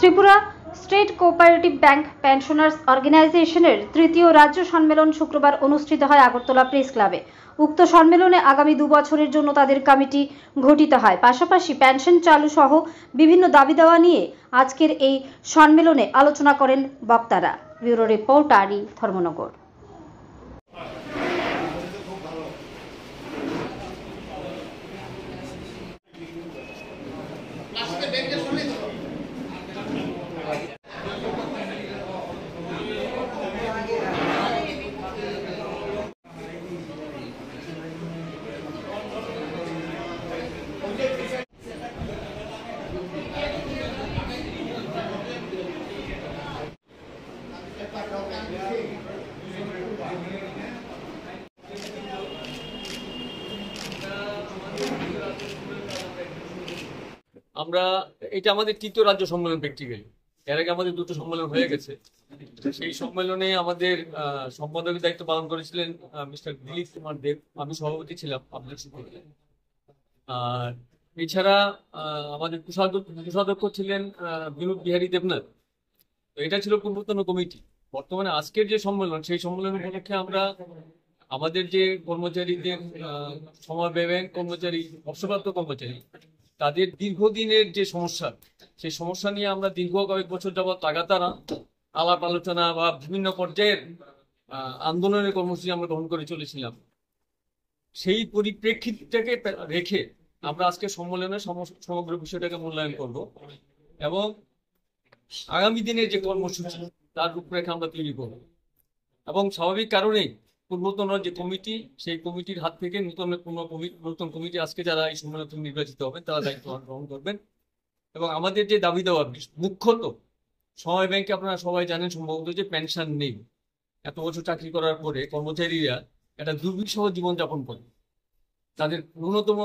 Tripura state cooperative bank pensioners অর্গানাইজেশনের তৃতীয় রাজ্য সম্মেলন শুক্রবার অনুষ্ঠিত হয় আগরতলা প্রেস ক্লাবে। উক্ত সম্মেলনে আগামী 2 বছরের জন্য তাদের কমিটি গঠিত হয়। পাশাপাশি পেনশন চালু সহ বিভিন্ন দাবি দেওয়া নিয়ে আজকের এই সম্মেলনে আলোচনা করেন বক্তারা। ব্যুরো রিপোর্ট আরি ধর্মনগর। আমরা এটা আমাদের তৃতীয় রাজ্য সম্মেলন প্র্যাকটিক্যালি। এর আগে আমাদের দুটো সম্মেলন হয়ে গেছে। সেই সম্মেলনে আমাদের সম্পাদকের দায়িত্ব পালন করেছিলেন মিস্টার দিলীপ কুমার দেব, আমি সভাপতি ছিলাম আব্দুল শুকুর। আর এছাড়া আমাদের কোষাধ্যক্ষ ছিলেন বিনোদ বিহারী দেবনাথ। তো এটা ছিল পূর্বতন কমিটি। বর্তমানে আজকের যে সম্মেলন, সেই সম্মেলন উপলক্ষে আমরা আমাদের যে কর্মচারীদের সময় ব্যাংক কর্মচারী, অবসরপ্রাপ্ত কর্মচারী, তাদের দীর্ঘদিনের যে সমস্যা, সেই সমস্যা নিয়ে আমরা দীর্ঘ কয়েক বছর যাবৎ লাগাতার আলাপ আলোচনা বা বিভিন্ন পর্যায়ের আন্দোলনের কর্মসূচি আমরা গ্রহণ করে চলেছিলাম। সেই পরিপ্রেক্ষিতটাকে রেখে আমরা আজকে সম্মেলনে সমগ্র বিষয়টাকে মূল্যায়ন করব এবং আগামী দিনের যে কর্মসূচি তার রূপরেখা আমরা তৈরি করব। এবং স্বাভাবিক কারণেই পূর্বতন যে কমিটি, সেই কমিটির হাত থেকে নতুন কমিটি আজকে যারা এই সম্মেলন নির্বাচিত হবেন তারা দায়িত্ব গ্রহণ করবেন। এবং আমাদের যে দাবি দেওয়া মুখ্যত সময় ব্যাংকে আপনারা সবাই জানেন সম্ভবত যে পেনশন নেই। এত বছর চাকরি করার পরে কর্মচারীরা একটা দুর্বিষহ জীবনযাপন করে। তাদের ন্যূনতম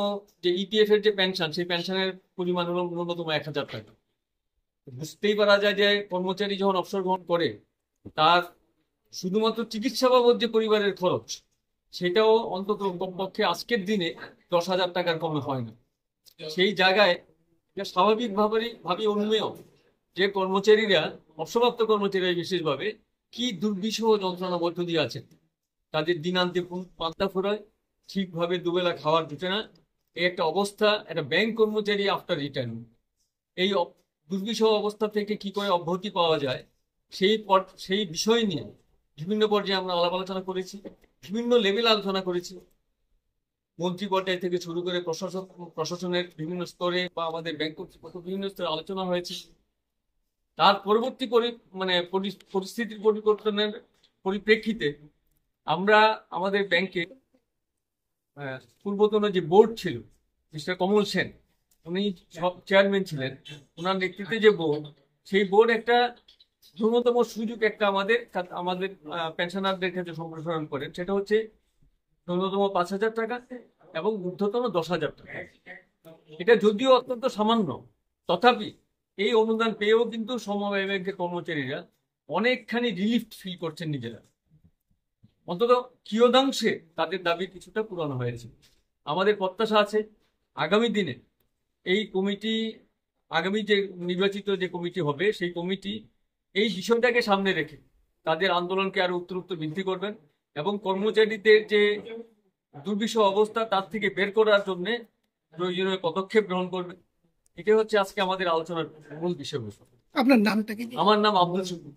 যে ইপিএফ এর যে পেনশন, সেই পেনশনের পরিমাণ হলো ন্যূনতম 1000 টাকা। বুঝতেই পারা যায় যে কর্মচারী যখন অবসর গ্রহণ করে তার শুধুমাত্র চিকিৎসা বাবদ যে পরিবারের খরচ, সেটাও অন্তত কমপক্ষে আজকের দিনে 10,000 টাকার কমে হয় না। সেই জায়গায় স্বাভাবিকভাবেই অনুমেয় যে কর্মচারীরা, অবসরপ্রাপ্ত কর্মচারীরা বিশেষভাবে কি দুর্বিষহ যন্ত্রণা মধ্য দিয়ে আছেন। তাদের দিনান্তে পান্তা ফোরায়, ঠিকভাবে দুবেলা খাওয়ার জুটে না। এই একটা অবস্থা একটা ব্যাংক কর্মচারী আফটার রিটায়ারমেন্ট। এই দুর্বিষহ অবস্থা থেকে কি করে অব্যাহতি পাওয়া যায়, সেই বিষয় নিয়ে বিভিন্ন পর্যায়ে আমরা আলাপ আলোচনা করেছি, বিভিন্ন লেভেল আলোচনা করেছি। মন্ত্রী পর্যায় থেকে শুরু করে প্রশাসনের বিভিন্ন স্তরে বা আমাদের ব্যাংক কর্তৃপক্ষ বিভিন্ন স্তরে আলোচনা হয়েছে। তার পরবর্তী পরিস্থিতির পরিবর্তনের পরিপ্রেক্ষিতে আমরা আমাদের ব্যাংকে পূর্বতন যে বোর্ড ছিল, মিস্টার কমল সেন, উনি চেয়ারম্যান ছিলেন। ওনার নেতৃত্বে যে বোর্ড, সেই বোর্ড একটা ন্যূনতম সুযোগ একটা আমাদের পেনশনারদের ক্ষেত্রে সম্প্রসারণ করেন। সেটা হচ্ছে ন্যূনতম 5,000 টাকা এবং ঊর্ধ্বতন 10,000 টাকা। এটা যদিও অত্যন্ত সামান্য, তথাপি এই অনুদান পেয়েও কিন্তু সমবায় ব্যাংকের কর্মচারীরা অনেকখানি রিলিফ ফিল করছেন নিজেরা। অন্তত কিয়দাংশে তাদের দাবি কিছুটা পূরণ হয়েছে। আমাদের প্রত্যাশা আছে আগামী দিনে এই কমিটি, আগামী যে নির্বাচিত যে কমিটি হবে, সেই কমিটি এই বিষয়টাকে সামনে রেখে তাদের আন্দোলনকে আরো উত্তরোত্তর বৃদ্ধি করবেন এবং কর্মচারীদের যে দুর্বিষহ অবস্থা তার থেকে বের করার জন্য প্রয়োজনীয় পদক্ষেপ গ্রহণ করবেন। এটাই হচ্ছে আজকে আমাদের আলোচনার মূল বিষয়বস্তু। আপনার নামটা কি? আমার নাম আব্দুল শুকুর।